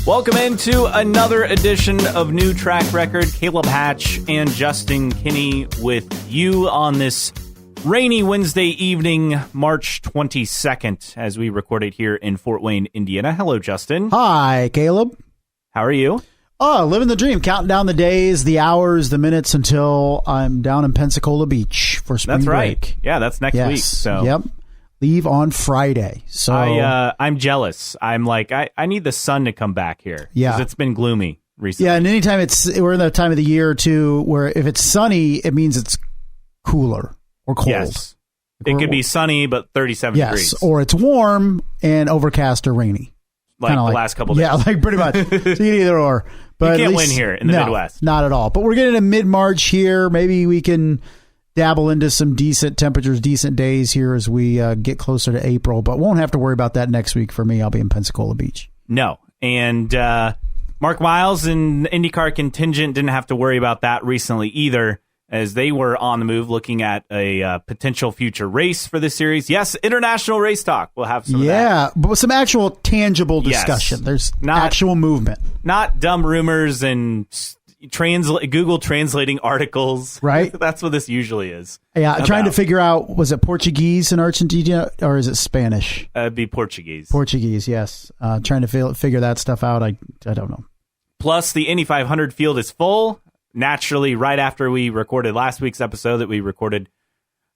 Welcome into another edition of New Track Record. Caleb Hatch and Justin Kinney with you on this rainy Wednesday evening, March 22nd, as we record it here in Fort Wayne, Indiana. Hello, Justin. Hi, Caleb. How are you? Oh, living the dream. Counting down the days, the hours, the minutes until I'm down in Pensacola Beach for spring That's break. Right. Yeah, that's next week. So. Yep. Leave on Friday. So I'm jealous. I'm like, I need the sun to come back here. Yeah. Because it's been gloomy recently. Yeah, and anytime we're in that time of the year, too, where if it's sunny, it means it's cooler or cold. Yes. It could be sunny, but 37 degrees. Yes, or it's warm and overcast or rainy. Like the last couple days. Yeah, like pretty much. So you either or. But you can't win here in the Midwest. Not at all. But we're getting to mid-March here. Maybe we can dabble into some decent temperatures, decent days here as we get closer to April. But won't have to worry about that next week for me. I'll be in Pensacola Beach. No. And Mark Miles and the IndyCar contingent didn't have to worry about that recently either, as they were on the move looking at a potential future race for this series. Yes, international race talk. We'll have some of that. Yeah, but with some actual tangible discussion. Yes. There's actual movement. Not dumb rumors and Google translating articles. Right. That's what this usually is. Yeah, trying to figure out, was it Portuguese in Argentina or is it Spanish? It'd be Portuguese. Portuguese, yes. Trying to figure that stuff out. I don't know. Plus, the Indy 500 field is full. Naturally, right after we recorded last week's episode that we recorded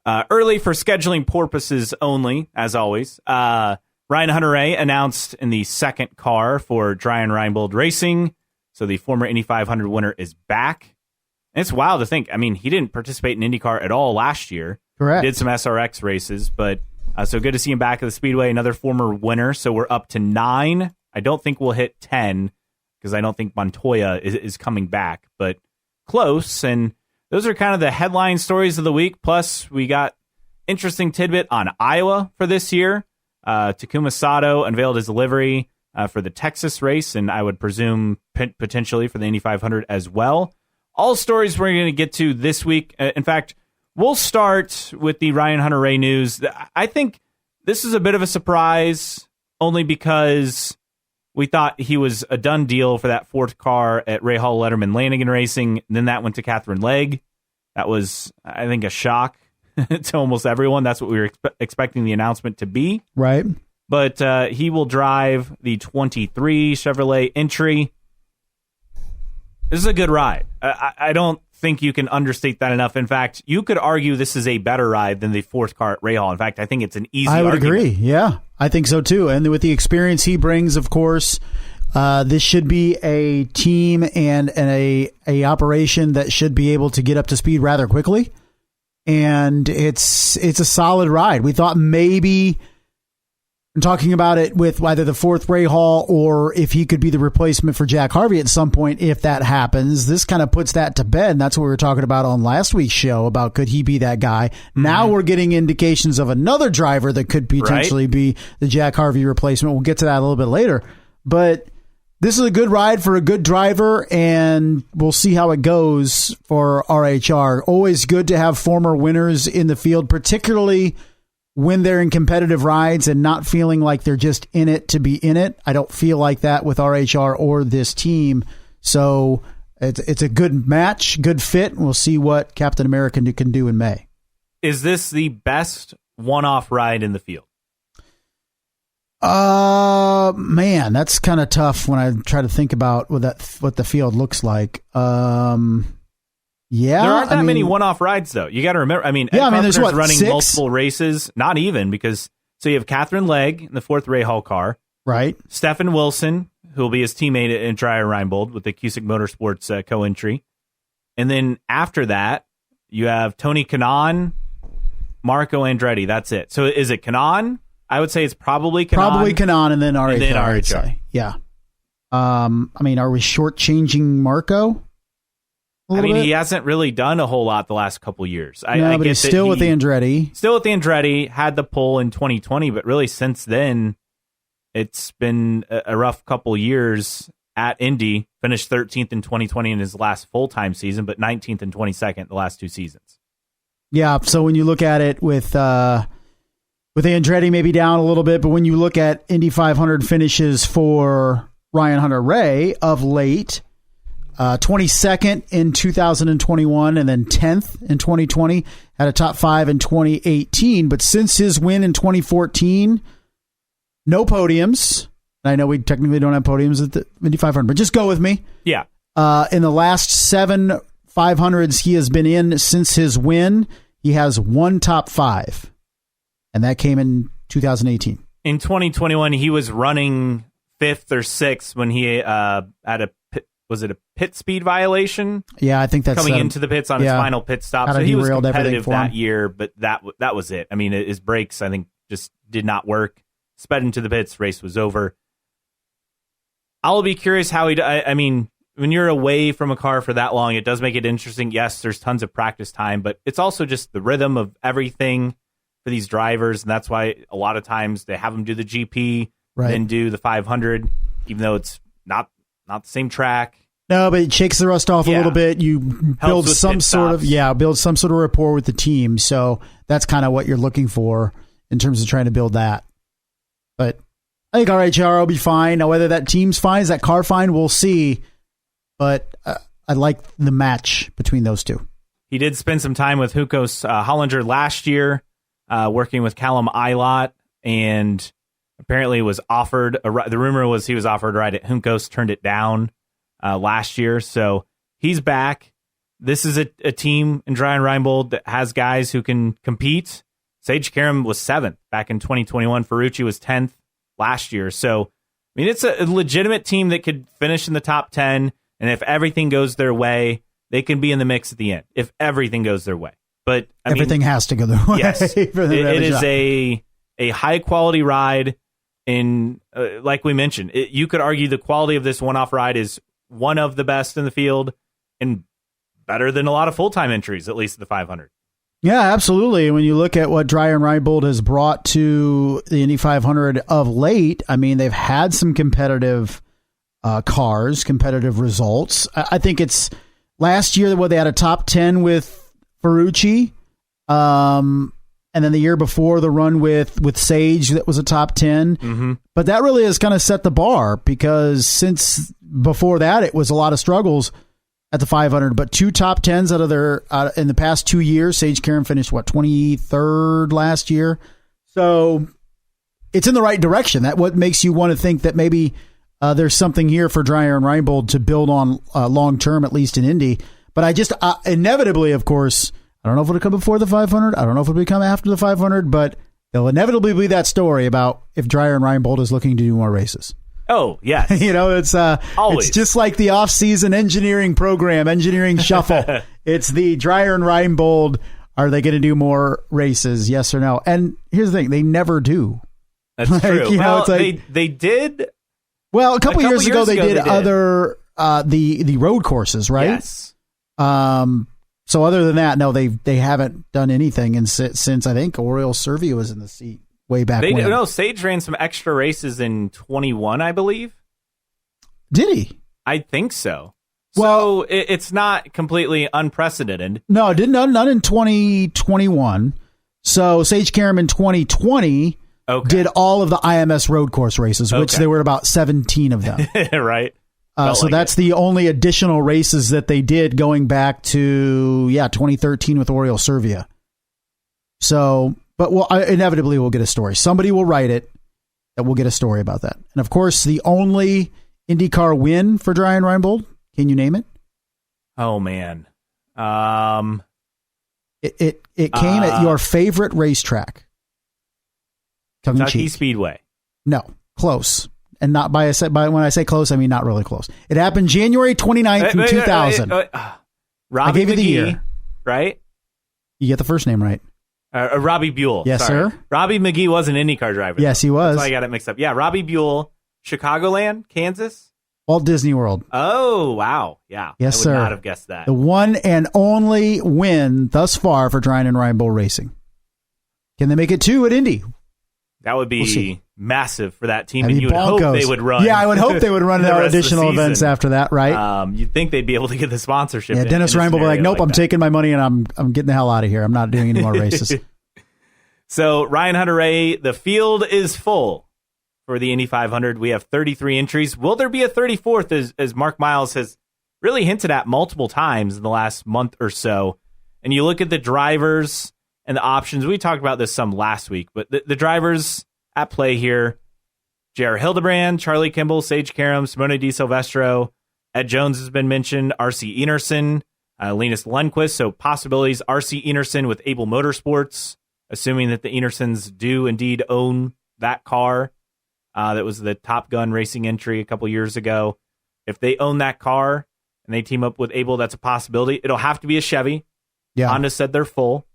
early for scheduling purposes only, as always. Ryan Hunter-Reay announced in the second car for Dreyer Reinbold Racing. So the former Indy 500 winner is back. And it's wild to think. I mean, he didn't participate in IndyCar at all last year. Correct. Did some SRX races, but so good to see him back at the Speedway. Another former winner. So we're up to 9. I don't think we'll hit 10 because I don't think Montoya is coming back, but close. And those are kind of the headline stories of the week. Plus, we got interesting tidbit on Iowa for this year. Takuma Sato unveiled his livery for the Texas race, and I would presume potentially for the Indy 500 as well. All stories we're going to get to this week. In fact, we'll start with the Ryan Hunter-Reay news. I think this is a bit of a surprise, only because we thought he was a done deal for that fourth car at Rahal Letterman Lanigan Racing. Then that went to Catherine Legge. That was, I think, a shock to almost everyone. That's what we were expecting the announcement to be. Right. But he will drive the 23 Chevrolet Entry. This is a good ride. I don't think you can understate that enough. In fact, you could argue this is a better ride than the fourth car at Rahal. In fact, I think it's an easy I would argument. agree. Yeah, I think so too. And with the experience he brings, of course, this should be a team and a operation that should be able to get up to speed rather quickly. And it's a solid ride. We thought maybe, I'm talking about it with either the fourth Rahal or if he could be the replacement for Jack Harvey at some point, if that happens. This kind of puts that to bed. And that's what we were talking about on last week's show about could he be that guy. Mm-hmm. Now we're getting indications of another driver that could potentially be the Jack Harvey replacement. We'll get to that a little bit later. But this is a good ride for a good driver, and we'll see how it goes for RHR. Always good to have former winners in the field, particularly when they're in competitive rides and not feeling like they're just in it to be in it. I don't feel like that with RHR or this team. So it's a good match, good fit. We'll see what Captain America can do in May. Is this the best one-off ride in the field? Man, that's kind of tough when I try to think about what the field looks like. Yeah, there aren't that many one-off rides, though. You got to remember. Ed Carpenter's running 6? multiple races, not even because. So you have Catherine Legge in the fourth Rahal car, right? Stefan Wilson, who will be his teammate in Dreyer Reinbold with the Cusick Motorsports co-entry, and then after that you have Tony Kanaan, Marco Andretti. That's it. So is it Kanaan? I would say it's probably Kanaan. Probably Kanaan, and then RHR. And then RHR. Yeah. Are we shortchanging Marco? He hasn't really done a whole lot the last couple years. But he's still with Andretti. Still with Andretti, had the pole in 2020, but really since then, it's been a rough couple years at Indy. Finished 13th in 2020 in his last full-time season, but 19th and 22nd the last two seasons. Yeah, so when you look at it with Andretti maybe down a little bit, but when you look at Indy 500 finishes for Ryan Hunter-Reay of late. 22nd in 2021 and then 10th in 2020. Had a top 5 in 2018. But since his win in 2014, no podiums. I know we technically don't have podiums at the Indy 500, but just go with me. Yeah. In the last 7 500s he has been in since his win, he has 1 top 5. And that came in 2018. In 2021, he was running 5th or 6th when he had a pit speed violation? Yeah, I think that's coming into the pits on his final pit stop. So he was competitive that year, but that was it. I mean, his brakes, I think, just did not work. Sped into the pits, race was over. I'll be curious how I mean, when you're away from a car for that long, it does make it interesting. Yes, there's tons of practice time, but it's also just the rhythm of everything for these drivers, and that's why a lot of times they have them do the GP, then do the 500, even though it's not the same track. No, but it shakes the rust off a little bit. You build some sort of rapport with the team. So that's kind of what you're looking for in terms of trying to build that. But I think RHR will be fine. Now, whether that team's fine, is that car fine, we'll see. But I like the match between those two. He did spend some time with Hukos Hollinger last year, working with Callum Eilot, and apparently was offered the rumor was he was offered a ride at Hukos, turned it down last year. So he's back. This is a team in Dreyer Reinbold that has guys who can compete. Sage Karam was 7th back in 2021. Ferrucci was 10th last year. So, I mean, it's a legitimate team that could finish in the top 10. And if everything goes their way, they can be in the mix at the end if everything goes their way. But everything has to go their way. Yes, it is a high quality ride. In like we mentioned, you could argue the quality of this one-off ride is one of the best in the field and better than a lot of full-time entries, at least the 500. Yeah, absolutely. When you look at what Dreyer Reinbold has brought to the Indy 500 of late, I mean, they've had some competitive cars, competitive results. I think it's last year where they had a top 10 with Ferrucci, and then the year before the run with Sage, that was a top 10. Mm-hmm. But that really has kind of set the bar, because since before that, it was a lot of struggles at the 500. But 2 top 10s in the past 2 years. Sage Karam finished, 23rd last year. So it's in the right direction. That what makes you want to think that maybe there's something here for Dreyer and Reinbold to build on long term, at least in Indy. But I just inevitably, of course, I don't know if it'll come before the 500. I don't know if it'll come after the 500, but there'll inevitably be that story about if Dreyer and Reinbold is looking to do more races. Oh, yes. It's just like the off-season engineering program, engineering shuffle. It's the Dreyer and Reinbold. Are they going to do more races? Yes or no? And here's the thing. They never do. That's true. They did. Well, a couple years ago, they did other the road courses, right? Yes. So other than that, no, they haven't done anything since I think Oriol Servia was in the seat way back when. No, Sage ran some extra races in 21, I believe. Did he? I think so. Well, it's not completely unprecedented. No, none in 2021. So Sage Karam in 2020 did all of the IMS road course races, which there were about 17 of them. Right. So that's the only additional races that they did going back to 2013 with Oriol Servia. So, but inevitably we'll get a story. Somebody will write it that we'll get a story about that. And of course, the only IndyCar win for Dreyer Reinbold. Can you name it? Oh man, it came at your favorite racetrack, Kentucky Speedway. No, close. And not by when I say close, I mean not really close. It happened January 29th in 2000. Robbie I gave you the McGee, year. Right? You get the first name right. Robbie Buell. Yes, sorry. sir. Robbie McGee was an IndyCar driver. Yes, he was. That's why I got it mixed up. Yeah, Robbie Buell, Chicagoland, Kansas. Walt Disney World. Oh, wow. Yeah. Yes, I would sir. not have guessed that. The one and only win thus far for Dreyer and Reinbold Racing. Can they make it 2 at Indy? That would be massive for that team, and you would hope they would run. Yeah, I would hope they would run additional events after that, right? You'd think they'd be able to get the sponsorship. Yeah, Dennis Reinbold will be like, nope, I'm taking my money and I'm getting the hell out of here. I'm not doing any more races. So Ryan Hunter-Reay, the field is full for the Indy 500. We have 33 entries. Will there be a 34th, as Mark Miles has really hinted at multiple times in the last month or so? And you look at the drivers and the options. We talked about this some last week, but the drivers at play here: J.R. Hildebrand, Charlie Kimball, Sage Karam, Simone Di Silvestro, Ed Jones has been mentioned, R.C. Enerson, Linus Lundqvist. So possibilities: R.C. Enerson with Able Motorsports, assuming that the Enersons do indeed own that car. That was the Top Gun racing entry a couple years ago. If they own that car and they team up with Able, that's a possibility. It'll have to be a Chevy. Yeah. Honda said they're full.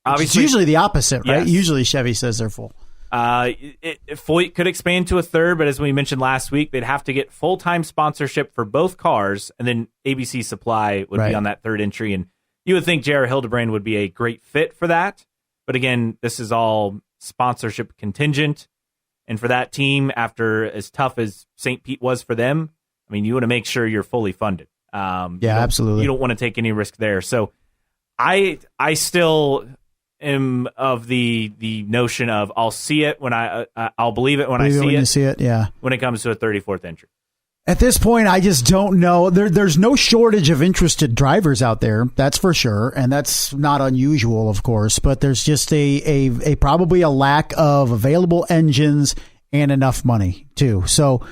Obviously, it's usually the opposite, right? Yes. Usually Chevy says they're full. Foyt could expand to a third, but as we mentioned last week, they'd have to get full-time sponsorship for both cars, and then ABC Supply would be on that third entry. And you would think J.R. Hildebrand would be a great fit for that. But again, this is all sponsorship contingent. And for that team, after as tough as St. Pete was for them, I mean, you want to make sure you're fully funded. Absolutely. You don't want to take any risk there. So I still am of the notion of I'll see it when I'll believe it when I see it. Yeah. When it comes to a 34th entry. At this point, I just don't know. There's no shortage of interested drivers out there, that's for sure, and that's not unusual, of course. But there's just a probably a lack of available engines and enough money too. So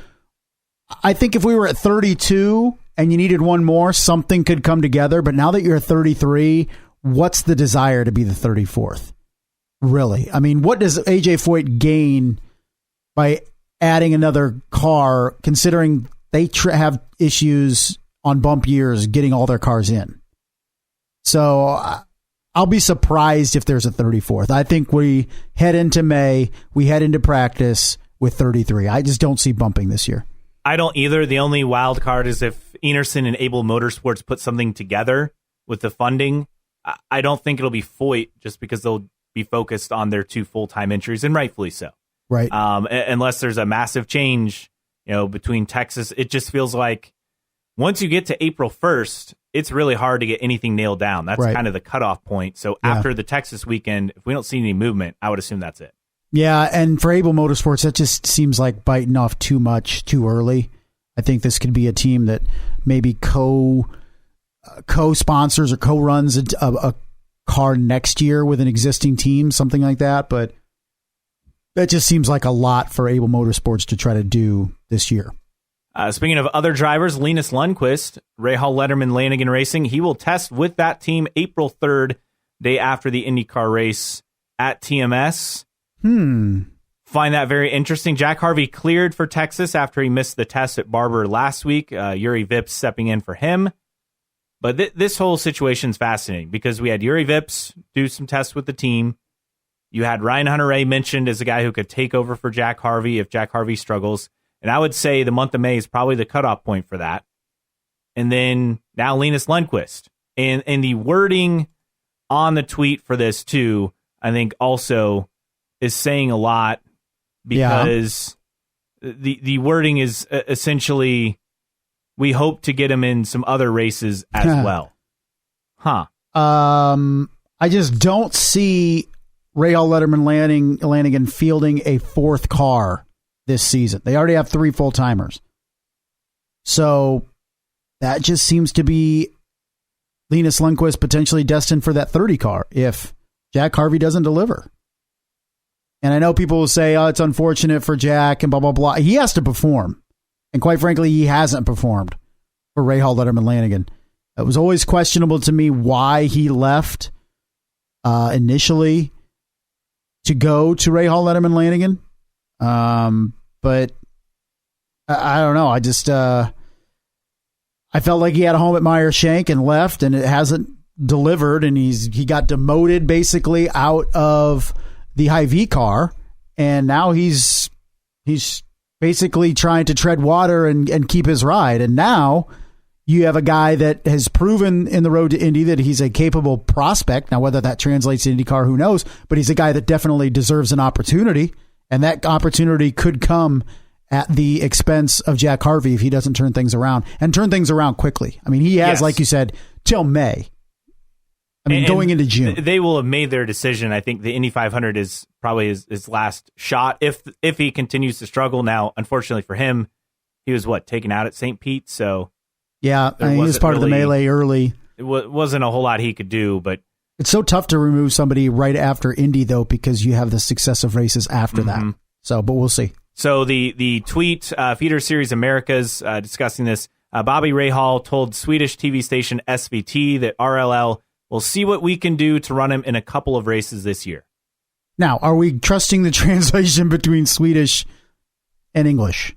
I think if we were at 32 and you needed one more, something could come together. But now that you're at 33, what's the desire to be the 34th? Really, I mean, what does AJ Foyt gain by adding another car, considering they have issues on bump years getting all their cars in? So I'll be surprised if there's a 34th. I think we head into May, we head into practice with 33. I just don't see bumping this year. I don't either. The only wild card is if Enerson and Able Motorsports put something together with the funding. I don't think it'll be Foyt, just because they'll be focused on their two full-time entries, and rightfully so. Right. Unless there's a massive change, between Texas. It just feels like once you get to April 1st, it's really hard to get anything nailed down. That's kind of the cutoff point. So after the Texas weekend, if we don't see any movement, I would assume that's it. Yeah, and for Able Motorsports, that just seems like biting off too much too early. I think this could be a team that maybe co-sponsors or co-runs a car next year with an existing team, something like that. But that just seems like a lot for Able Motorsports to try to do this year. Speaking of other drivers, Linus Lundqvist, Rahal Letterman Lanigan Racing, he will test with that team April 3rd, day after the IndyCar race at TMS. Find that very interesting. Jack Harvey cleared for Texas after he missed the test at Barber last week. Yuri Vips stepping in for him. But this whole situation is fascinating because we had Yuri Vips do some tests with the team. You had Ryan Hunter-Reay mentioned as a guy who could take over for Jack Harvey if Jack Harvey struggles. And I would say the month of May is probably the cutoff point for that. And then now Linus Lundqvist. And the wording on the tweet for this, too, I think also is saying a lot because the wording is essentially, we hope to get him in some other races as well. I just don't see Rahal Letterman Lanigan fielding a fourth car this season. They already have 3 full-timers. So that just seems to be Linus Lundqvist potentially destined for that 30 car if Jack Harvey doesn't deliver. And I know people will say, it's unfortunate for Jack and blah, blah, blah. He has to perform. And quite frankly, he hasn't performed for Rahal Letterman Lanigan. It was always questionable to me why he left initially to go to Rahal Letterman Lanigan. But I don't know. I just I felt like he had a home at Meyer Shank and left, and it hasn't delivered, and he got demoted basically out of the Hy-Vee car, and now he's basically trying to tread water and keep his ride. And now you have a guy that has proven in the road to Indy that he's a capable prospect. Now, whether that translates to IndyCar, who knows? But he's a guy that definitely deserves an opportunity, and that opportunity could come at the expense of Jack Harvey if he doesn't turn things around, and turn things around quickly. I mean, he has, like you said, till May. I mean, going into June. They will have made their decision. I think the Indy 500 is probably his last shot if he continues to struggle. Now, unfortunately for him, he was taken out at St. Pete, so yeah, he was part of the melee early. It wasn't a whole lot he could do, but it's so tough to remove somebody right after Indy, though, because you have the successive races after that. So, but we'll see. So the tweet, Feeder Series Americas, discussing this, Bobby Rahal told Swedish TV station SVT that RLL will see what we can do to run him in a couple of races this year. Now, are we trusting the translation between Swedish and English?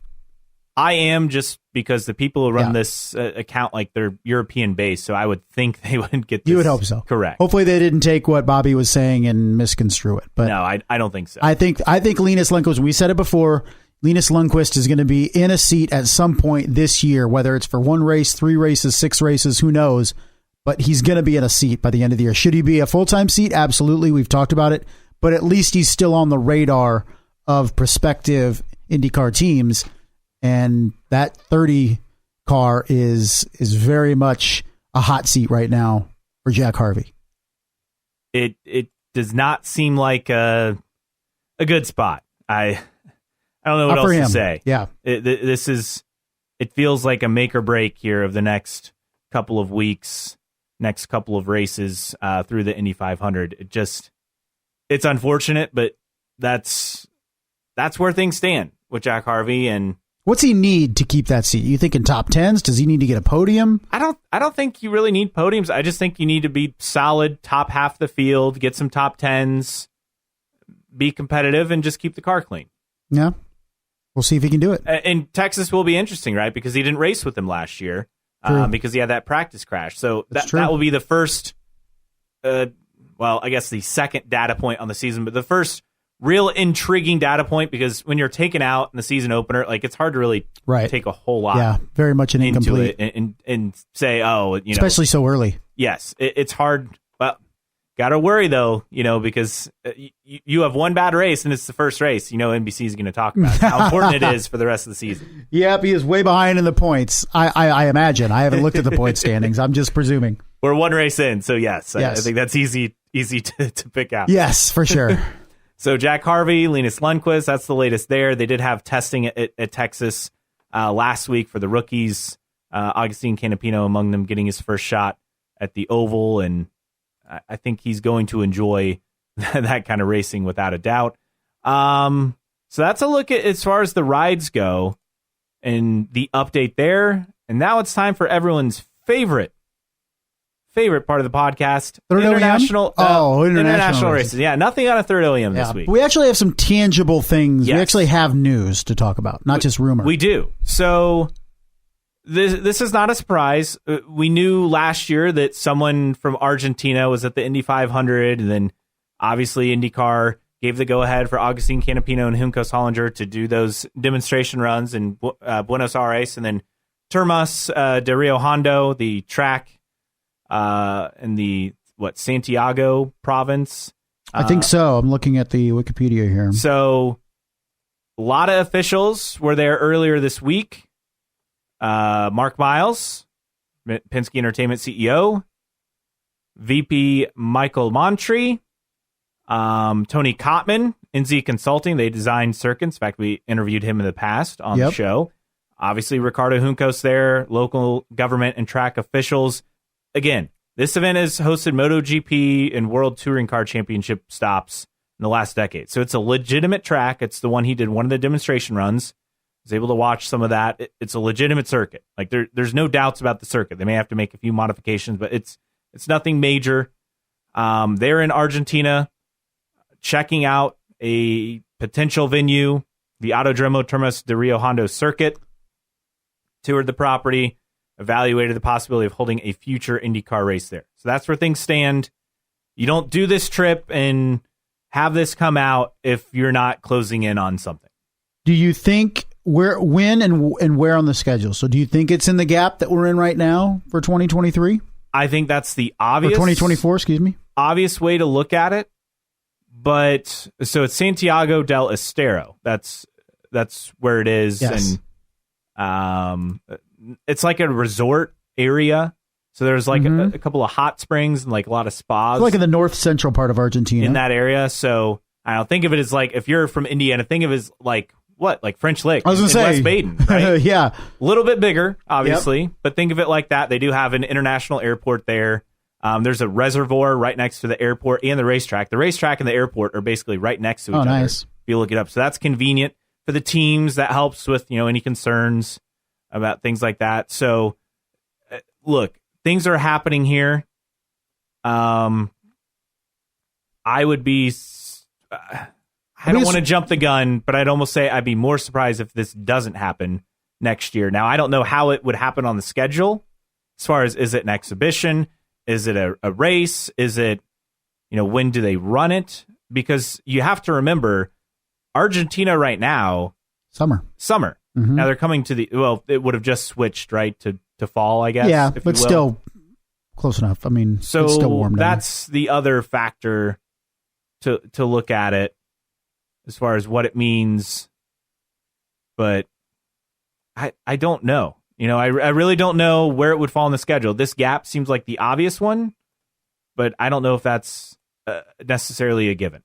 I am, just because the people who run this account, they're European based, so I would think they would get this. You would hope so. Correct. Hopefully they didn't take what Bobby was saying and misconstrue it. But no, I don't think so. I think Linus Lundqvist, we said it before, Linus Lundqvist is going to be in a seat at some point this year, whether it's for 1 race, 3 races, 6 races, who knows, but he's going to be in a seat by the end of the year. Should he be a full-time seat? Absolutely. We've talked about it, but at least he's still on the radar of prospective IndyCar teams. And that 30 car is very much a hot seat right now for Jack Harvey. It does not seem like a good spot. I don't know what else to say. Yeah, it feels like a make or break here of the next couple of weeks, next couple of races through the Indy 500. It's unfortunate, but that's where things stand with Jack Harvey. And what's he need to keep that seat? You thinking top 10s? Does he need to get a podium? I don't think you really need podiums. I just think you need to be solid, top half of the field, get some top 10s, be competitive, and just keep the car clean. Yeah. We'll see if he can do it. And Texas will be interesting, right? Because he didn't race with him last year because he had that practice crash. So that will be the first, I guess the second data point on the season, but the first real intriguing data point, because when you're taken out in the season opener, it's hard to really take a whole lot. Yeah, very much an incomplete. And say, especially so early. Yes, it's hard. Well, got to worry though, because you have one bad race and it's the first race. NBC is going to talk about how important it is for the rest of the season. Yep, he is way behind in the points. I imagine. I haven't looked at the point standings. I'm just presuming. We're one race in, so yes. I think that's easy to pick out. Yes, for sure. So Jack Harvey, Linus Lundqvist, that's the latest there. They did have testing at Texas last week for the rookies. Agustin Canapino among them, getting his first shot at the oval, and I think he's going to enjoy that kind of racing without a doubt. So that's a look at as far as the rides go and the update there. And now it's time for everyone's favorite part of the podcast, international races. Yeah, nothing on a third OEM this week. We actually have some tangible things. Yes. We actually have news to talk about, not just rumor. We do. So this is not a surprise. We knew last year that someone from Argentina was at the Indy 500, and then obviously IndyCar gave the go-ahead for Agustin Canapino and Juncos Hollinger to do those demonstration runs in Buenos Aires, and then Termas de Rio Hondo, the track in the Santiago province. I think so. I'm looking at the Wikipedia here. So a lot of officials were there earlier this week. Mark Miles, Penske Entertainment CEO, VP Michael Montri, Tony Kottman, NZ Consulting. They designed circuits. In fact, we interviewed him in the past on the show. Obviously, Ricardo Juncos there, local government and track officials. Again, this event has hosted MotoGP and World Touring Car Championship stops in the last decade. So it's a legitimate track. It's the one he did one of the demonstration runs. I was able to watch some of that. It's a legitimate circuit. There's no doubts about the circuit. They may have to make a few modifications, but it's nothing major. They're in Argentina checking out a potential venue, the Autodromo Termas de Rio Hondo circuit, toured the property, evaluated the possibility of holding a future IndyCar race there. So that's where things stand. You don't do this trip and have this come out if you're not closing in on something. Do you think when and where on the schedule? So do you think it's in the gap that we're in right now for 2023? I think that's the obvious... Or 2024, excuse me. Obvious way to look at it. But, so it's Santiago del Estero. That's where it is. Yes. And it's like a resort area. So there's like a couple of hot springs and like a lot of spas. It's like in the north central part of Argentina. In that area. So I don't think of it as like, if you're from Indiana, think of it as like, what? Like French Lick. I was going to say. West Baden, right? Yeah. A little bit bigger, obviously, but think of it like that. They do have an international airport there. There's a reservoir right next to the airport and the racetrack. The racetrack and the airport are basically right next to each other. Nice. If you look it up. So that's convenient for the teams. That helps with, any concerns about things like that. So look, things are happening here. I would be, I don't want to jump the gun, but I'd almost say I'd be more surprised if this doesn't happen next year. Now, I don't know how it would happen on the schedule as far as, is it an exhibition? Is it a race? Is it, when do they run it? Because you have to remember, Argentina right now, summer. Mm-hmm. Now they're coming to it would have just switched, right, to fall, I guess. Yeah, but still close enough. I mean, so it's still warm down that's the other factor to look at it as far as what it means. But I don't know. I really don't know where it would fall in the schedule. This gap seems like the obvious one, but I don't know if that's necessarily a given.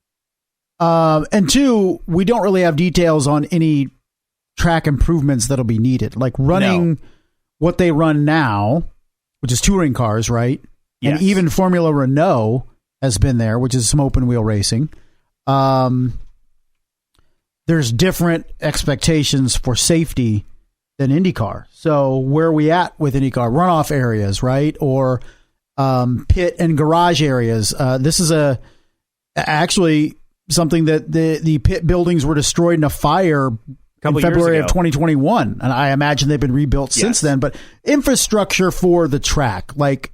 And two, we don't really have details on any track improvements that'll be needed, like running what they run now, which is touring cars, right? Yes. And even Formula Renault has been there, which is some open wheel racing. There's different expectations for safety than IndyCar. So where are we at with IndyCar? Runoff areas, right? Or pit and garage areas. This is actually something that the pit buildings were destroyed in a fire in February of 2021. And I imagine they've been rebuilt since then. But infrastructure for the track, like,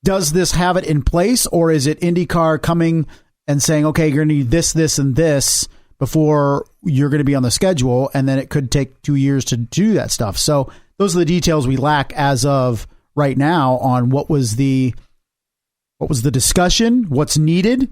does this have it in place, or is it IndyCar coming and saying, okay, you're going to need this, this, and this before you're going to be on the schedule, and then it could take 2 years to do that stuff. So those are the details we lack as of right now on what was the discussion, what's needed.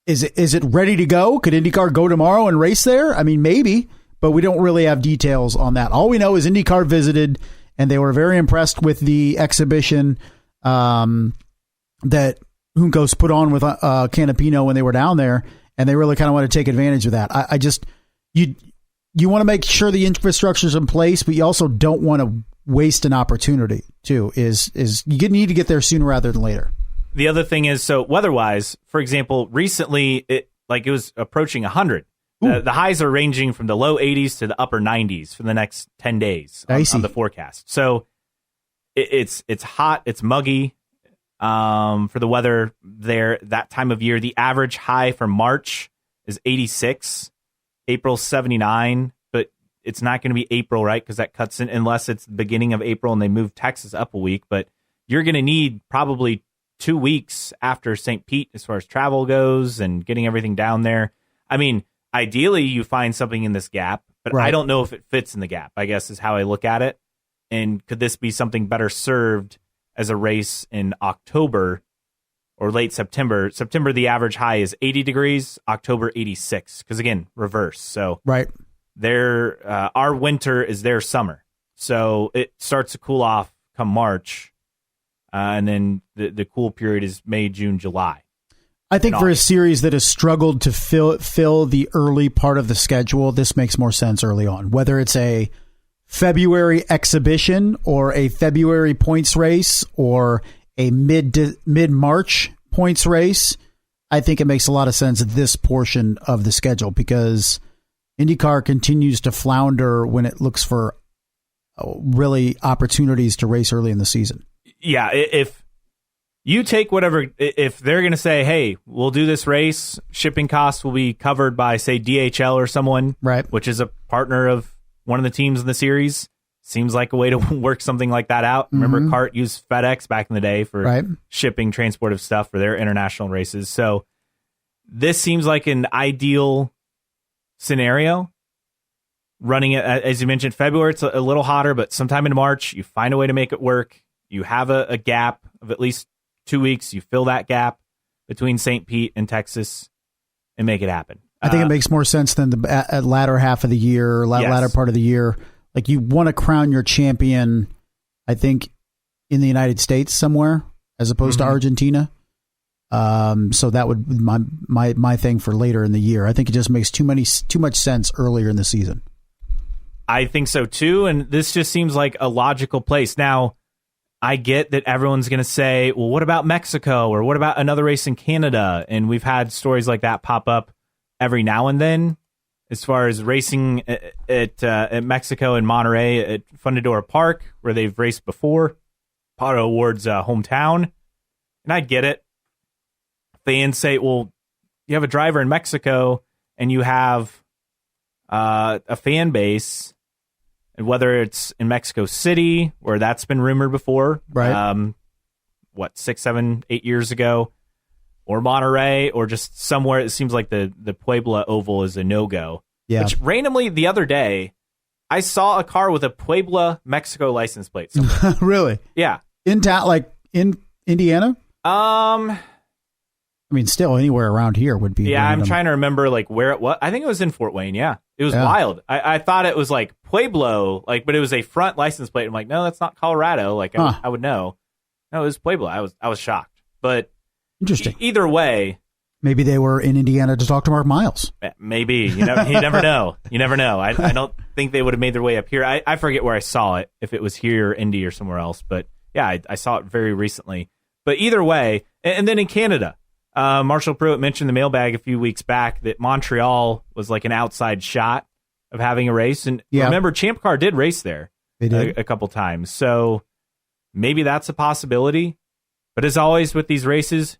Is it ready to go? Could IndyCar go tomorrow and race there? I mean, maybe, but we don't really have details on that. All we know is IndyCar visited, and they were very impressed with the exhibition that Juncos put on with Canapino when they were down there. And they really kind of want to take advantage of that. I just, you want to make sure the infrastructure is in place, but you also don't want to waste an opportunity too. Is you need to get there sooner rather than later. The other thing is, so weather-wise, for example, recently it was approaching 100. The highs are ranging from the low 80s to the upper 90s for the next 10 days on the forecast. So it's hot, it's muggy. For the weather there that time of year. The average high for March is 86, April 79, but it's not going to be April, right? Because that cuts in unless it's the beginning of April and they move Texas up a week. But you're going to need probably 2 weeks after St. Pete as far as travel goes and getting everything down there. I mean, ideally you find something in this gap, but right. I don't know if it fits in the gap, I guess is how I look at it. And could this be something better served as a race in October or late September? September, the average high is 80 degrees, October 86, because again, reverse. So right, our winter is their summer. So it starts to cool off come March, and then the cool period is May, June, July. I think for a series that has struggled to fill the early part of the schedule, this makes more sense early on, whether it's a February exhibition or a February points race or a mid-March points race. I think it makes a lot of sense at this portion of the schedule because IndyCar continues to flounder when it looks for really opportunities to race early in the season. Yeah, if you take whatever, if they're going to say, hey, we'll do this race, shipping costs will be covered by, say, DHL or someone, right, which is a partner of one of the teams in the series. Seems like a way to work something like that out. Remember, CART used FedEx back in the day for shipping, transport of stuff for their international races. So this seems like an ideal scenario. Running it, as you mentioned, February, it's a little hotter, but sometime in March, you find a way to make it work. You have a gap of at least 2 weeks. You fill that gap between St. Pete and Texas and make it happen. I think it makes more sense than the latter half of the year, latter part of the year. Like, you want to crown your champion. I think in the United States somewhere as opposed to Argentina. So that would be my thing for later in the year. I think it just makes too much sense earlier in the season. I think so too, and this just seems like a logical place. Now, I get that everyone's going to say, well, what about Mexico, or what about another race in Canada? And we've had stories like that pop up every now and then, as far as racing at Mexico and Monterey at Fundadora Park, where they've raced before, Pato Award's hometown. And I get it. Fans say, well, you have a driver in Mexico and you have a fan base, and whether it's in Mexico City, where that's been rumored before, right? 6, 7, 8 years ago, or Monterey, or just somewhere it seems like the Puebla Oval is a no-go. Yeah. Which randomly the other day, I saw a car with a Puebla, Mexico license plate somewhere. Really? Yeah. In town, like in Indiana? I mean, still anywhere around here would be. Yeah, random. I'm trying to remember like where it was. I think it was in Fort Wayne. Yeah, it was wild. I thought it was like Pueblo, like, but it was a front license plate. I'm like, no, that's not Colorado. Like, I would know. No, it was Puebla. I was shocked. But interesting. Either way, maybe they were in Indiana to talk to Mark Miles. Maybe you never know. You never know. I don't think they would have made their way up here. I forget where I saw it, if it was here or Indy or somewhere else. But yeah, I saw it very recently. But either way, and then in Canada. Marshall Pruitt mentioned the mailbag a few weeks back that Montreal was like an outside shot of having a race. And remember, Champ Car did race there a couple times. So maybe that's a possibility. But as always with these races,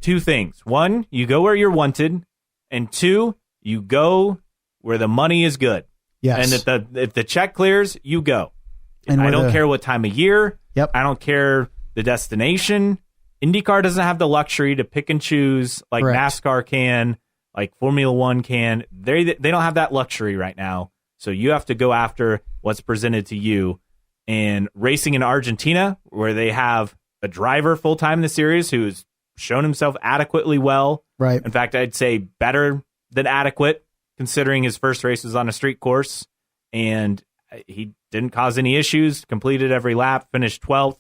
two things. One, you go where you're wanted. And two, you go where the money is good. Yes. And if the check clears, you go. And I don't care what time of year. Yep. I don't care the destination. IndyCar doesn't have the luxury to pick and choose like Correct. NASCAR can, like Formula One can. They don't have that luxury right now. So you have to go after what's presented to you. And racing in Argentina, where they have a driver full-time in the series who's shown himself adequately well. Right. In fact, I'd say better than adequate, considering his first race was on a street course. And he didn't cause any issues, completed every lap, finished 12th.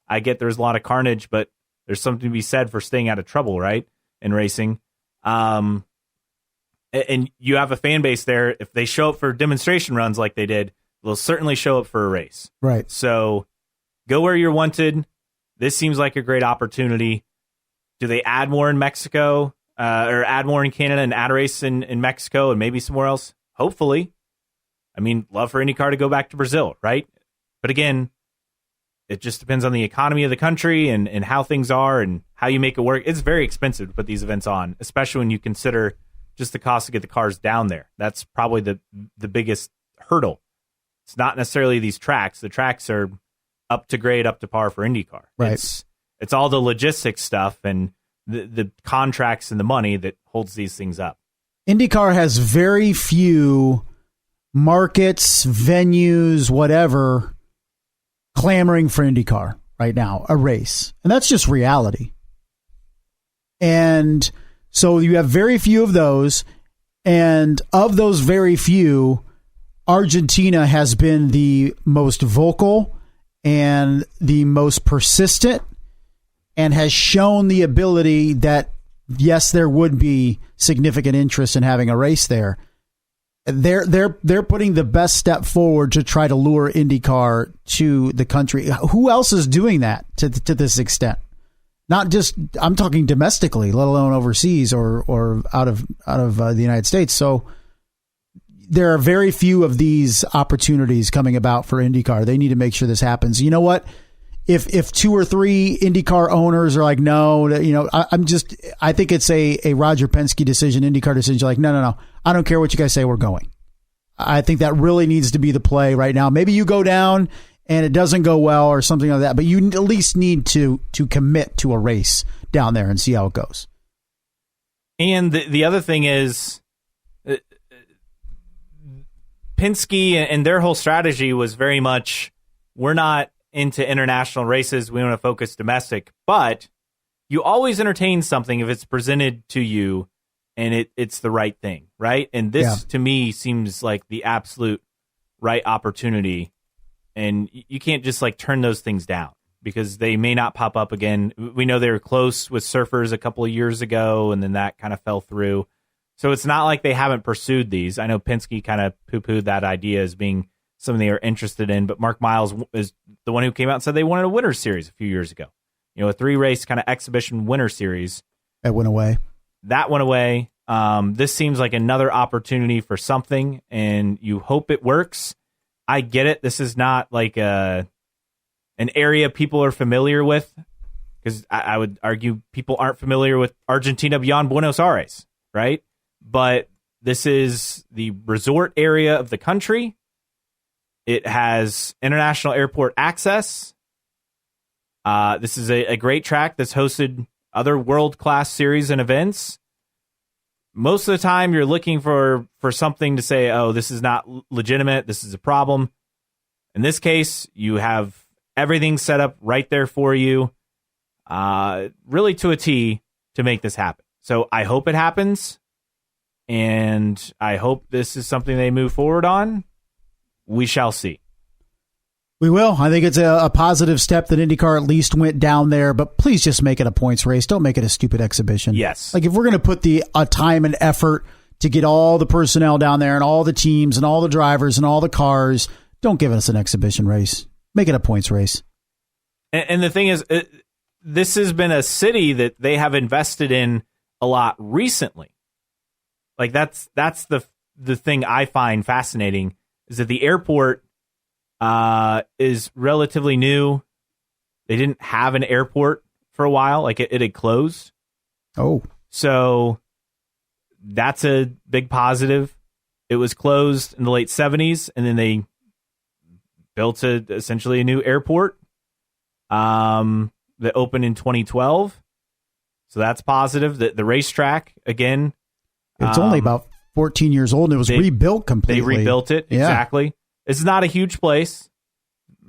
I get there's a lot of carnage, but there's something to be said for staying out of trouble, right, in racing. And you have a fan base there. If they show up for demonstration runs like they did, they'll certainly show up for a race. Right. So go where you're wanted. This seems like a great opportunity. Do they add more in Mexico or add more in Canada and add a race in Mexico and maybe somewhere else? Hopefully. I mean, love for IndyCar to go back to Brazil, right? But again, it just depends on the economy of the country and how things are and how you make it work. It's very expensive to put these events on, especially when you consider just the cost to get the cars down there. That's probably the biggest hurdle. It's not necessarily these tracks. The tracks are up to grade, up to par for IndyCar. Right. It's all the logistics stuff and the contracts and the money that holds these things up. IndyCar has very few markets, venues, whatever, clamoring for IndyCar right now, a race. And that's just reality. And so you have very few of those. And of those very few, Argentina has been the most vocal and the most persistent and has shown the ability that, yes, there would be significant interest in having a race there. They're putting the best step forward to try to lure IndyCar to the country. Who else is doing that to this extent? Not just, I'm talking domestically, let alone overseas or out of the United States. So there are very few of these opportunities coming about for IndyCar. They need to make sure this happens. You know what? If 2 or 3 IndyCar owners are like, no, I think it's a Roger Penske decision, IndyCar decision. Like, no, I don't care what you guys say, we're going. I think that really needs to be the play right now. Maybe you go down and it doesn't go well or something like that, but you at least need to commit to a race down there and see how it goes. And the other thing is, Penske and their whole strategy was very much, we're not into international races, we want to focus domestic, but you always entertain something if it's presented to you and it's the right thing, right? And this to me seems like the absolute right opportunity. and you can't just like turn those things down because they may not pop up again. We know they were close with surfers a couple of years ago, and then that kind of fell through. So it's not like they haven't pursued these. I know Penske kind of poo-pooed that idea as being something they are interested in, but Mark Miles is the one who came out and said they wanted a winter series a few years ago. A 3-race kind of exhibition winter series. That went away. This seems like another opportunity for something, and you hope it works. I get it. This is not like an area people are familiar with, because I would argue people aren't familiar with Argentina beyond Buenos Aires, right? But this is the resort area of the country. It has international airport access. This is a great track that's hosted other world-class series and events. Most of the time, you're looking for something to say, oh, this is not legitimate, this is a problem. In this case, you have everything set up right there for you, really to a T, to make this happen. So I hope it happens, and I hope this is something they move forward on. We shall see. We will. I think it's a positive step that IndyCar at least went down there, but please just make it a points race. Don't make it a stupid exhibition. Yes. Like if we're going to put the time and effort to get all the personnel down there and all the teams and all the drivers and all the cars, don't give us an exhibition race. Make it a points race. And the thing is, this has been a city that they have invested in a lot recently. Like that's the thing I find fascinating is that the airport is relatively new. They didn't have an airport for a while. Like it had closed. Oh. So that's a big positive. It was closed in the late 70s, and then they built essentially a new airport that opened in 2012. So that's positive. The racetrack, again. It's only about 14 years old, and it was rebuilt completely. They rebuilt it, exactly. It's not a huge place,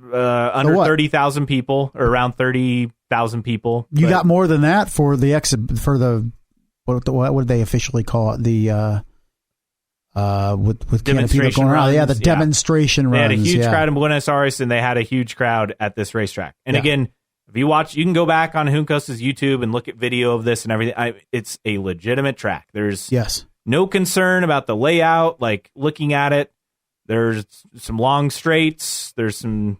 under 30,000 people, or around 30,000 people. You got more than that for the what would they officially call it? The with demonstration going around. runs. The demonstration runs. They had a huge crowd in Buenos Aires, and they had a huge crowd at this racetrack. And again, if you watch, you can go back on Juncos's YouTube and look at video of this and everything. It's a legitimate track. There's no concern about the layout. Like looking at it, there's some long straights. There's some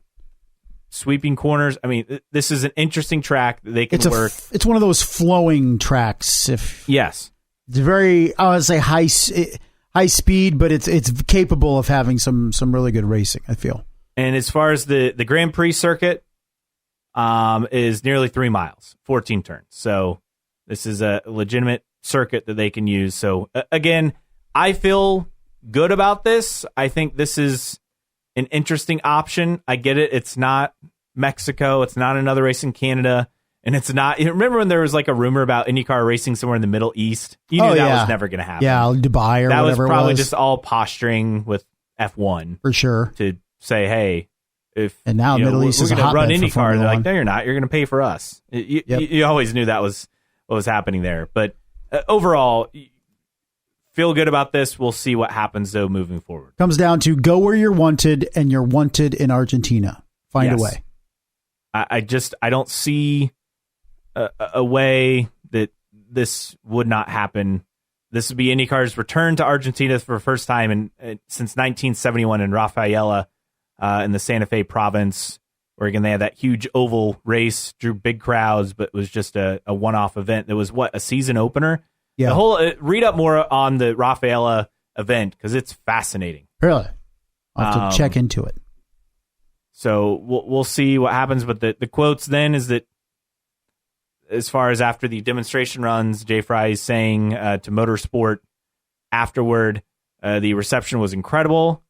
sweeping corners. I mean, this is an interesting track that they can work. It's one of those flowing tracks. Yes, it's very, I would say high speed, but it's capable of having some really good racing, I feel. And as far as the Grand Prix circuit, is nearly 3 miles, 14 turns. So this is a legitimate circuit that they can use. So again, I feel good about this. I think this is an interesting option. I get it. It's not Mexico. It's not another race in Canada. And it's not, remember when there was like a rumor about IndyCar racing somewhere in the Middle East? You knew that was never going to happen. Yeah, Dubai or that whatever. That was probably it was. just all posturing with F1. For sure. To say, hey, and now Middle East is we're going to run IndyCar. They're like, no, you're not. You're going to pay for us. You always knew that was what was happening there. But overall, feel good about this. We'll see what happens, though, moving forward. Comes down to go where you're wanted, and you're wanted in Argentina. Find a way. I don't see a way that this would not happen. This would be IndyCar's return to Argentina for the first time since 1971 in Rafaela. In the Santa Fe province, where again they had that huge oval race, drew big crowds, but was just a one-off event. There was a season opener. Yeah, the whole read up more on the Rafaela event because it's fascinating. Really, I'll have to check into it. So we'll see what happens. But the quotes then is that as far as after the demonstration runs, Jay Fry is saying to Motorsport afterward, the reception was incredible.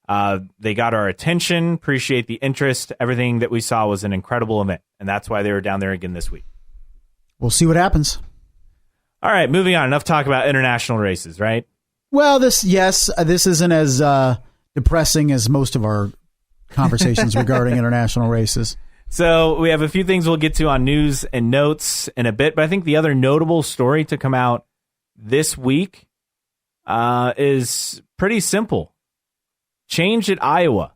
They got our attention, appreciate the interest. Everything that we saw was an incredible event, and that's why they were down there again this week. We'll see what happens. All right, moving on. Enough talk about international races, right? Well, this isn't as depressing as most of our conversations regarding international races. So we have a few things we'll get to on news and notes in a bit, but I think the other notable story to come out this week is pretty simple. Change at Iowa.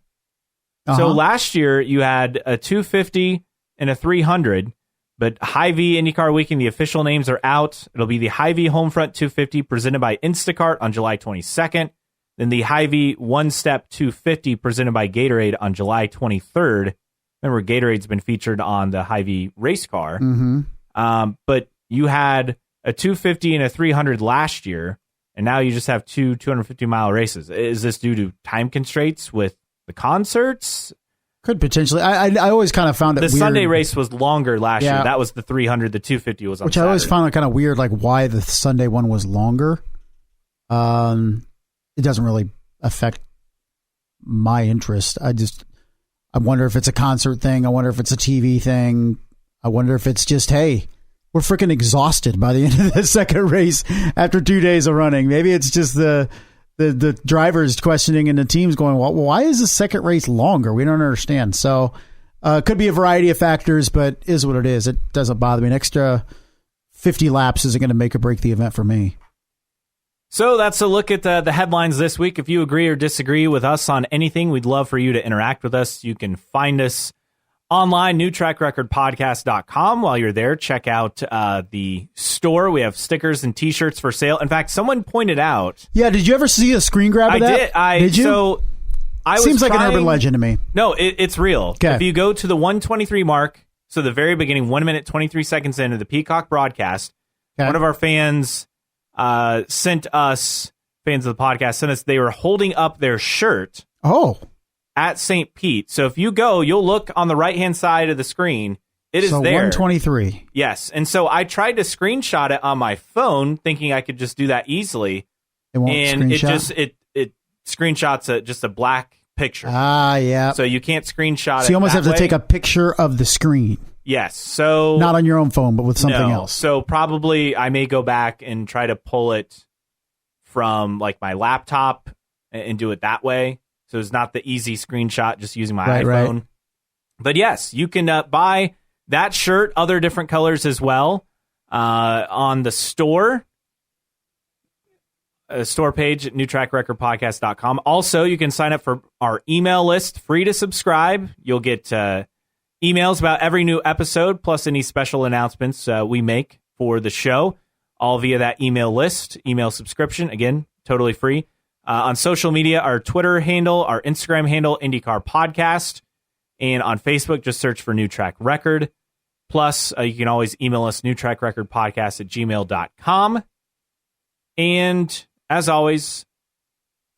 So last year you had a 250 and a 300, but Hy-Vee IndyCar Weekend, the official names are out. It'll be the Hy-Vee Homefront 250 presented by Instacart on July 22nd. Then the Hy-Vee One Step 250 presented by Gatorade on July 23rd. Remember, Gatorade's been featured on the Hy-Vee race car. But you had a 250 and a 300 last year, and now you just have two 250-mile races. Is this due to time constraints with the concerts? Could potentially. I always kind of found it weird. The Sunday race was longer last year. That was the 300. The 250 was on Which Saturday. I always found it kind of weird, like why the Sunday one was longer. It doesn't really affect my interest. I wonder if it's a concert thing. I wonder if it's a TV thing. I wonder if it's just, hey, we're freaking exhausted by the end of the second race after 2 days of running. Maybe it's just the drivers questioning and the teams going, well, why is the second race longer? We don't understand. So could be a variety of factors, but is what it is. It doesn't bother me. An extra 50 laps isn't going to make or break the event for me. So that's a look at the headlines this week. If you agree or disagree with us on anything, we'd love for you to interact with us. You can find us online, newtrackrecordpodcast.com. While you're there, check out the store. We have stickers and T-shirts for sale. In fact, someone pointed out... Yeah, did you ever see a screen grab of that? Did you? So Seems like an urban legend to me. No, it's real. Okay. If you go to the 123 mark, so the very beginning, 1 minute, 23 seconds into the Peacock broadcast, one of our fans... sent us, fans of the podcast, sent us, they were holding up their shirt at St. Pete. So if you go, you'll look on the right-hand side of the screen. It is there. 123. Yes. And so I tried to screenshot it on my phone, thinking I could just do that easily. It won't screenshot? It screenshots just a black picture. Yeah. So you can't screenshot it. So you almost have to take a picture of the screen. Yes. So not on your own phone, but with something else. So probably I may go back and try to pull it from like my laptop and do it that way. So it's not the easy screenshot just using my iPhone. Right. But yes, you can buy that shirt, other different colors as well, on the store page at newtrackrecordpodcast.com. Also, you can sign up for our email list, free to subscribe. You'll get emails about every new episode, plus any special announcements we make for the show, all via that email list, email subscription. Again, totally free. On social media, our Twitter handle, our Instagram handle, IndyCar Podcast. And on Facebook, just search for New Track Record. Plus, you can always email us, newtrackrecordpodcast@gmail.com. And as always,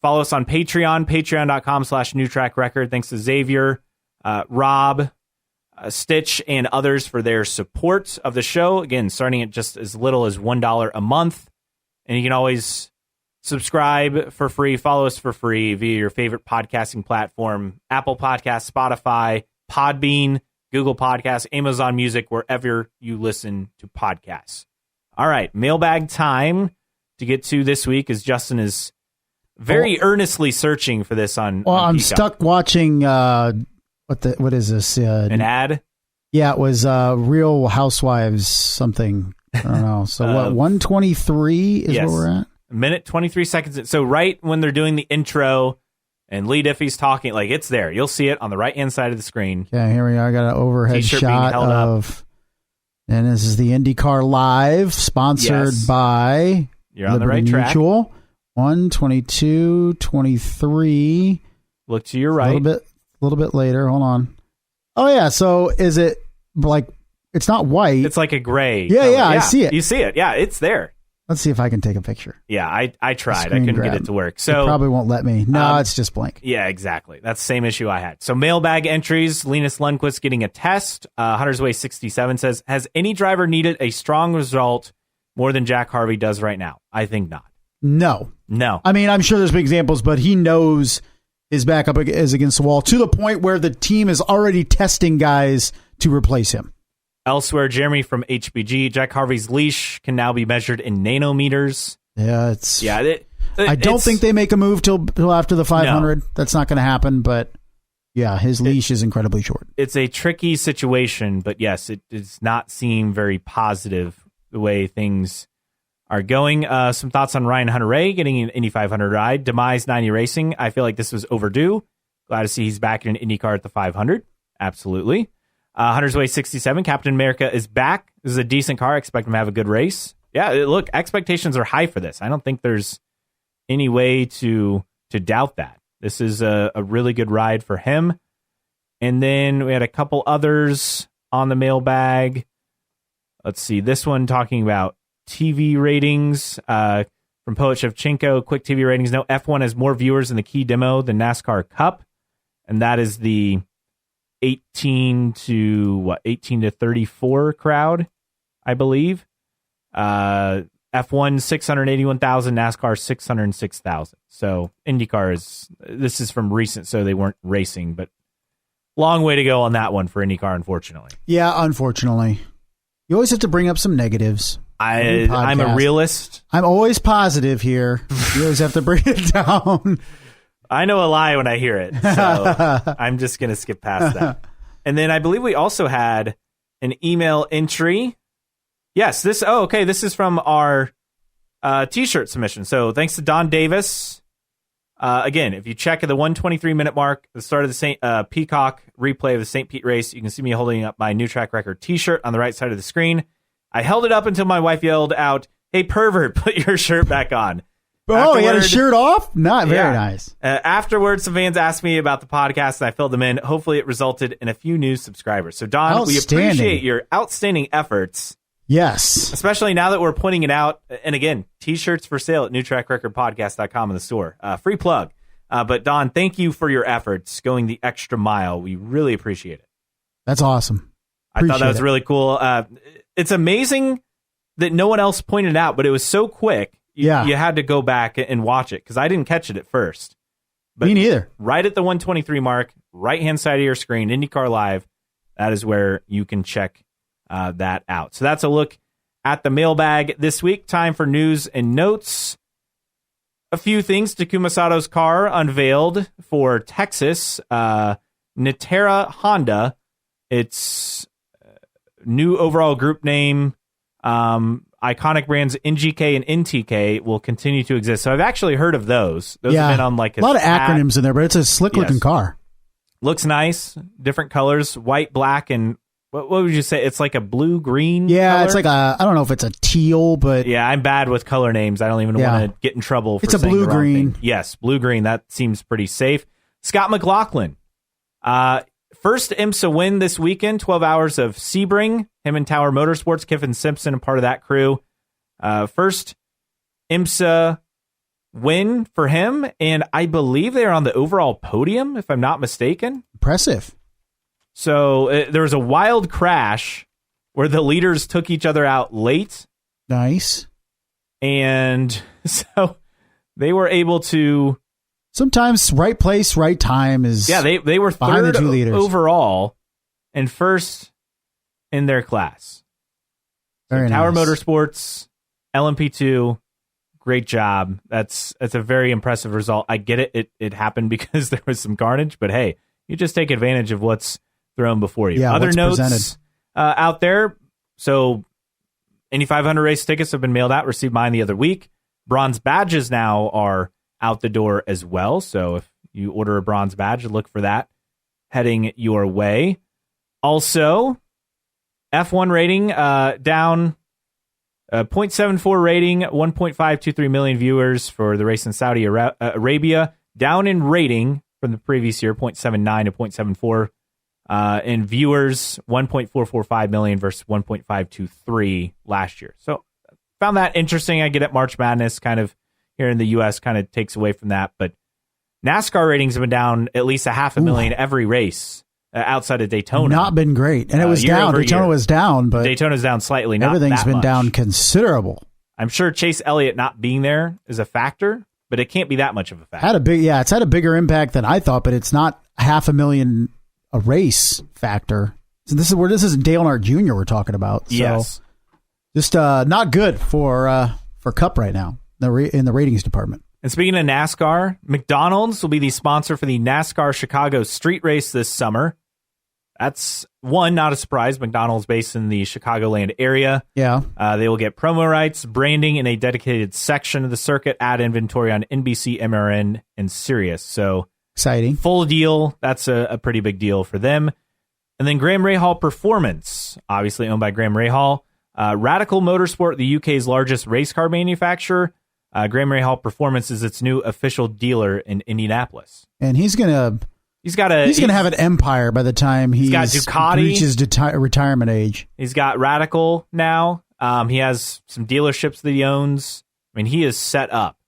follow us on Patreon, patreon.com/newtrackrecord. Thanks to Xavier, Rob, Stitch, and others for their support of the show. Again, starting at just as little as $1 a month. And you can always subscribe for free, follow us for free via your favorite podcasting platform, Apple Podcasts, Spotify, Podbean, Google Podcasts, Amazon Music, wherever you listen to podcasts. All right, mailbag time to get to this week, as Justin is very earnestly searching for this on I'm Peacock. Stuck watching... what is this? An ad? Yeah, it was Real Housewives something. I don't know. So what? 123 is where we're at. A minute 23 seconds. So right when they're doing the intro and Lee Diffie's talking, like it's there. You'll see it on the right hand side of the screen. Yeah, here we are. I got an overhead T-shirt shot of. And this is the IndyCar Live, sponsored by. You're on the right track. 122, 23. Look to your right. A little bit later. Hold on. Oh yeah. So is it like it's not white? It's like a gray. Yeah, I see it. You see it. Yeah, it's there. Let's see if I can take a picture. Yeah, I tried. I couldn't get it to work. So it probably won't let me. No, it's just blank. Yeah, exactly. That's the same issue I had. So mailbag entries. Linus Lundqvist getting a test. Hunter's Way 67 says, has any driver needed a strong result more than Jack Harvey does right now? I think not. No. I mean, I'm sure there's been examples, but he knows his backup is against the wall to the point where the team is already testing guys to replace him. Elsewhere, Jeremy from HBG, Jack Harvey's leash can now be measured in nanometers. Yeah, I don't think they make a move till after the 500. No. That's not going to happen, but yeah, his leash is incredibly short. It's a tricky situation, but yes, it does not seem very positive the way things are going. Some thoughts on Ryan Hunter-Reay getting an Indy 500 ride. Demise 90 Racing. I feel like this was overdue. Glad to see he's back in an IndyCar at the 500. Absolutely. Hunter's Way 67, Captain America is back. This is a decent car. I expect him to have a good race. Yeah, look, expectations are high for this. I don't think there's any way to doubt that. This is a really good ride for him. And then we had a couple others on the mailbag. Let's see, this one talking about TV ratings from Poet Shevchenko. Quick TV ratings. No, F1 has more viewers in the key demo than NASCAR Cup. And that is the 18 to 34 crowd, I believe. F1 681,000, NASCAR 606,000. So IndyCar this is from recent, so they weren't racing, but long way to go on that one for IndyCar, unfortunately. Yeah, unfortunately. You always have to bring up some negatives. I'm a realist. I'm always positive here. You always have to bring it down. I know a lie when I hear it, so I'm just going to skip past that. And then I believe we also had an email entry. Yes, this is from our T-shirt submission. So thanks to Don Davis. Again, if you check at the 123-minute mark, the start of the Peacock replay of the St. Pete race, you can see me holding up my New Track Record T-shirt on the right side of the screen. I held it up until my wife yelled out, "Hey, pervert, put your shirt back on." Oh, he had his shirt off? Not very nice. Afterwards, some fans asked me about the podcast, and I filled them in. Hopefully, it resulted in a few new subscribers. So, Don, we appreciate your outstanding efforts. Yes. Especially now that we're pointing it out. And again, T-shirts for sale at newtrackrecordpodcast.com in the store. Free plug. But, Don, thank you for your efforts going the extra mile. We really appreciate it. That's awesome. I thought that was really cool. It's amazing that no one else pointed it out, but it was so quick. You had to go back and watch it because I didn't catch it at first. But me neither. Right at the 123 mark, right-hand side of your screen, IndyCar Live, that is where you can check that out. So that's a look at the mailbag this week. Time for news and notes. A few things. Takuma Sato's car unveiled for Texas. Terras Honda. Its new overall group name. Iconic brands NGK and NTK will continue to exist. So I've actually heard of those. Those have been on like a lot of acronyms in there, but it's a slick looking car. Looks nice. Different colors, white, black, and what would you say? It's like a blue-green color? It's like I don't know if it's a teal, but... Yeah, I'm bad with color names. I don't even want to get in trouble for saying the wrong blue-green. Yes, blue-green. That seems pretty safe. Scott McLaughlin. First IMSA win this weekend, 12 hours of Sebring. Him and Tower Motorsports, Kiffin Simpson, and part of that crew. First IMSA win for him, and I believe they're on the overall podium, if I'm not mistaken. Impressive. So there was a wild crash where the leaders took each other out late. Nice. And so they were able to... Sometimes right place, right time is... Yeah, they were third overall and first in their class. Very nice. Tower Motorsports, LMP2, great job. That's a very impressive result. I get it. It happened because there was some carnage, but hey, you just take advantage of what's thrown before you. Yeah, other notes presented out there. So Indy 500 race tickets have been mailed out. Received mine the other week. Bronze badges now are out the door as well. So if you order a bronze badge, look for that heading your way. Also, F1 rating down 0.74 rating, 1.523 million viewers for the race in Saudi Arabia, down in rating from the previous year, 0.79 to 0.74. In viewers, 1.445 million versus 1.523 last year. So found that interesting. I get it. March Madness kind of here in the U.S. kind of takes away from that. But NASCAR ratings have been down at least 500,000 every race outside of Daytona. Not been great. And it was down. Daytona was down, but Daytona's down slightly. Not everything's that been much. Down considerable. I'm sure Chase Elliott not being there is a factor, but it can't be that much of a factor. It's had a bigger impact than I thought, but it's not 500,000 a race factor. So this is Dale Earnhardt Jr. we're talking about. So yes. Just not good for Cup right now in the ratings department. And speaking of NASCAR, McDonald's will be the sponsor for the NASCAR Chicago Street Race this summer. That's not a surprise. McDonald's based in the Chicagoland area. Yeah. They will get promo rights, branding in a dedicated section of the circuit, ad inventory on NBC, MRN, and Sirius. So Exciting. Full deal. That's a pretty big deal for them. And then Graham Rahal Performance, obviously owned by Graham Rahal. Radical Motorsport, the UK's largest race car manufacturer. Graham Rahal Performance is its new official dealer in Indianapolis. And he's gonna have an empire by the time he's got Ducati, reaches retirement age. He's got Radical now. He has some dealerships that he owns. I mean, he is set up.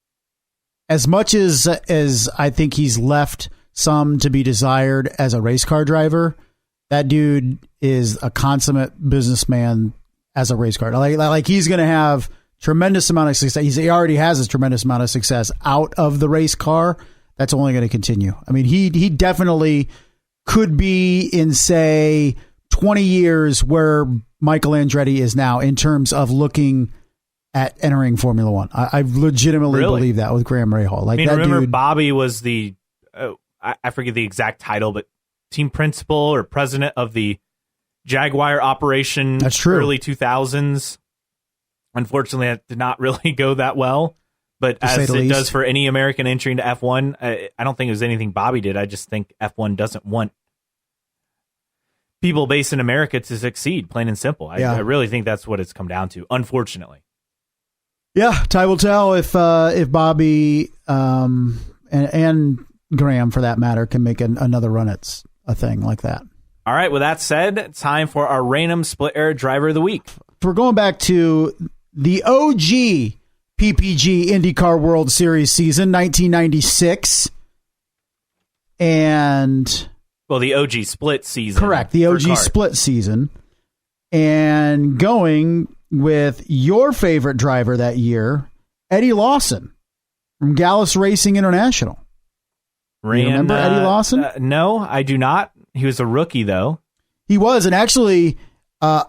As much as I think he's left some to be desired as a race car driver, that dude is a consummate businessman as a race car. Like he's going to have tremendous amount of success. He already has a tremendous amount of success out of the race car. That's only going to continue. I mean, he definitely could be in, say, 20 years where Michael Andretti is now in terms of looking at entering Formula One. I legitimately believe that with Graham Rahal. Like, remember dude, Bobby was the, I forget the exact title, but team principal or president of the Jaguar operation. That's true. Early 2000s. Unfortunately, that did not really go that well. But as it does for any American entry into F1, I don't think it was anything Bobby did. I just think F1 doesn't want people based in America to succeed, plain and simple. I really think that's what it's come down to, unfortunately. Yeah, time will tell if Bobby and Graham, for that matter, can make another run at a thing like that. All right, with that said, time for our random split era driver of the week. We're going back to the OG PPG IndyCar World Series season, 1996. And... well, the OG split season. Correct, the OG split season. And going with your favorite driver that year, Eddie Lawson from Gallus Racing International. You remember Eddie Lawson? No, I do not. He was a rookie, though. He was, and actually a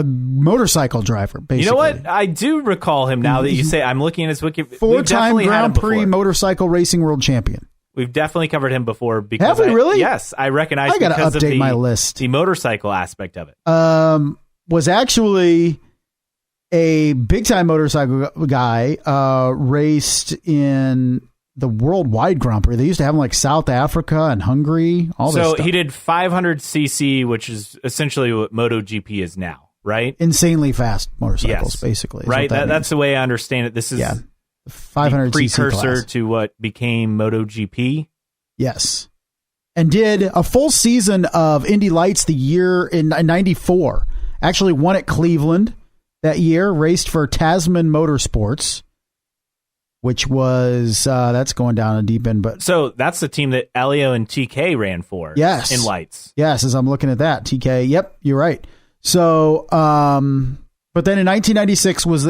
motorcycle driver, basically. You know what? I do recall him now that you say. I'm looking at his wiki. Four-time Grand Prix motorcycle racing world champion. We've definitely covered him before. Because have we really? Yes, I recognize. I got to update my list. The motorcycle aspect of it. Was actually a big-time motorcycle guy. Raced in the Worldwide Grand Prix. They used to have them like South Africa and Hungary. So he did 500cc, which is essentially what MotoGP is now, right? Insanely fast motorcycles, basically. Right. That's the way I understand it. This is 500 precursor class to what became MotoGP. Yes. And did a full season of Indy Lights the year in 94. Actually won at Cleveland that year, raced for Tasman Motorsports, which was, that's going down a deep end. But so that's the team that Elio and TK ran for. Yes. In Lights. Yes, as I'm looking at that. TK, yep, you're right. So, but then in 1996 was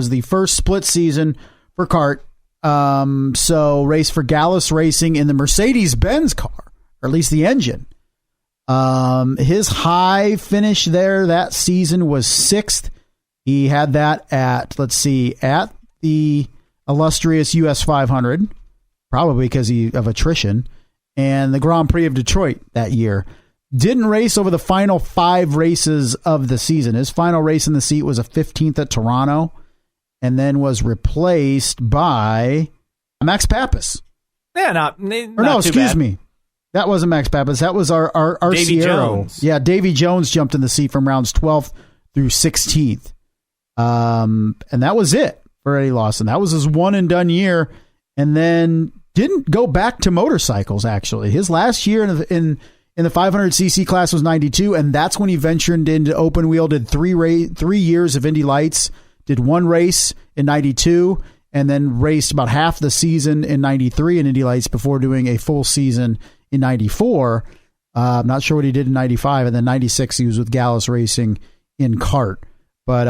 the first split season for kart. So raced for Gallus Racing in the Mercedes-Benz car, or at least the engine. His high finish there that season was 6th. He had that at the illustrious US 500, probably because of attrition, and the Grand Prix of Detroit that year. Didn't race over the final 5 races of the season. His final race in the seat was a 15th at Toronto, and then was replaced by Max Pappas. Yeah, not excuse me. That wasn't Max Pappas. That was our Davy Sierra. Jones. Yeah, Davy Jones jumped in the seat from rounds 12th through 16th. And that was it for Eddie Lawson. That was his one and done year, and then didn't go back to motorcycles, actually. His last year in the 500cc class was 92, and that's when he ventured into open wheel, did 3 years of Indy Lights, did 1 race in 92, and then raced about half the season in 93 in Indy Lights before doing a full season in 94. I'm not sure what he did in 95, and then 96 he was with Gallus Racing in kart. But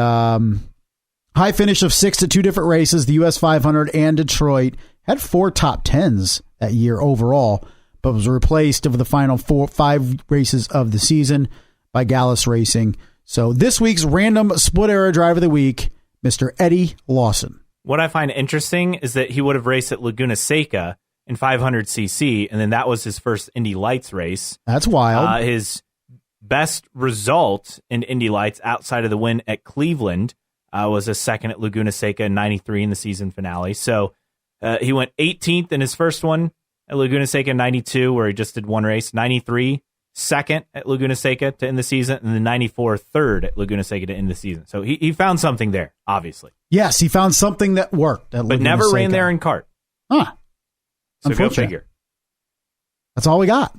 high finish of 6th at 2 different races, the US 500 and Detroit. Had 4 top 10s that year overall, but was replaced over the final 5 races of the season by Gallus Racing. So this week's random split era driver of the week, Mr. Eddie Lawson. What I find interesting is that he would have raced at Laguna Seca in 500cc, and then that was his first Indy Lights race. That's wild. His best result in Indy Lights outside of the win at Cleveland was a second at Laguna Seca in 93 in the season finale. So he went 18th in his first one, at Laguna Seca, 92, where he just did one race, 93, second at Laguna Seca to end the season, and then 94, third at Laguna Seca to end the season. So he found something there, obviously. Yes, he found something that worked. But never ran there in kart. Huh. So go figure. That's all we got.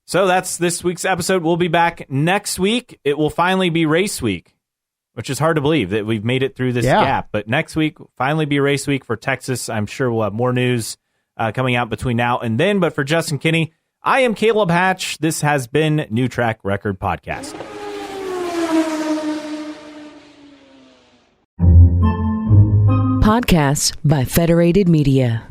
So that's this week's episode. We'll be back next week. It will finally be race week, which is hard to believe that we've made it through this gap. But next week will finally be race week for Texas. I'm sure we'll have more news coming out between now and then. But for Justin Kinney, I am Caleb Hatch. This has been New Track Record Podcast. Podcasts by Federated Media.